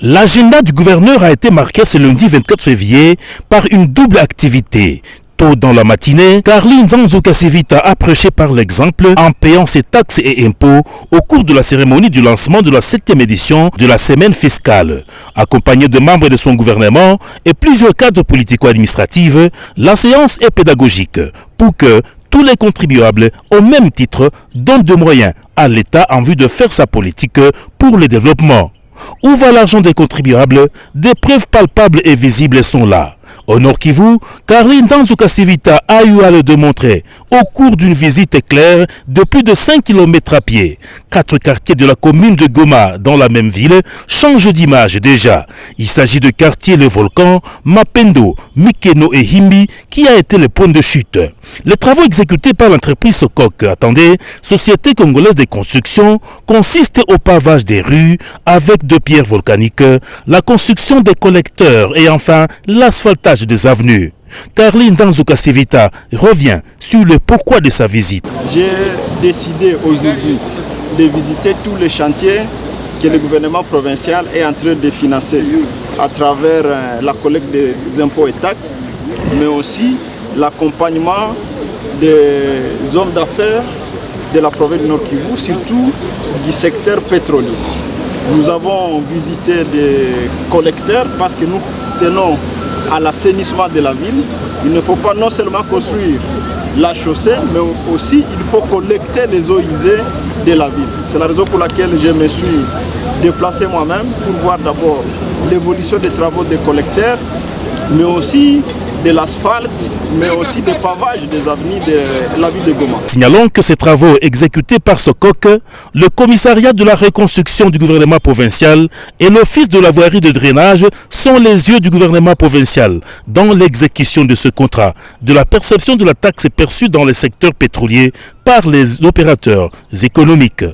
L'agenda du gouverneur a été marqué ce lundi 24 février par une double activité. Tôt dans la matinée, Carly Nzanzu Kasivita a prêché par l'exemple en payant ses taxes et impôts au cours de la cérémonie du lancement de la 7e édition de la semaine fiscale. Accompagnée de membres de son gouvernement et plusieurs cadres politico-administratifs, la séance est pédagogique pour que tous les contribuables, au même titre, donnent des moyens à l'État en vue de faire sa politique pour le développement. Où va l'argent des contribuables? Des preuves palpables et visibles sont là. Au Nord Kivu, Carly Nzanzu Kasivita a eu à le démontrer au cours d'une visite éclair de plus de 5 km à pied. 4 quartiers de la commune de Goma, dans la même ville, changent d'image déjà. Il s'agit de quartier Le Volcan, Mapendo, Mikeno et Himbi qui a été le point de chute. Les travaux exécutés par l'entreprise Sokok, Société congolaise de construction, consistent au pavage des rues avec de pierres volcaniques, la construction des collecteurs et enfin l'asphaltage des avenues. Carly Nzanzu Kasivita revient sur le pourquoi de sa visite. J'ai décidé aujourd'hui de visiter tous les chantiers que le gouvernement provincial est en train de financer à travers la collecte des impôts et taxes, mais aussi l'accompagnement des hommes d'affaires de la province du Nord Kivu, surtout du secteur pétrolier. Nous avons visité des collecteurs parce que nous tenons à l'assainissement de la ville. Il ne faut pas non seulement construire la chaussée, mais aussi il faut collecter les eaux usées de la ville. C'est la raison pour laquelle je me suis déplacé moi-même pour voir d'abord l'évolution des travaux des collecteurs, mais aussi de l'asphalte, mais aussi des pavages des avenues de la ville de Goma. Signalons que ces travaux exécutés par Sokok, le commissariat de la reconstruction du gouvernement provincial et l'office de la voirie de drainage sont les yeux du gouvernement provincial dans l'exécution de ce contrat, de la perception de la taxe perçue dans les secteurs pétroliers par les opérateurs économiques.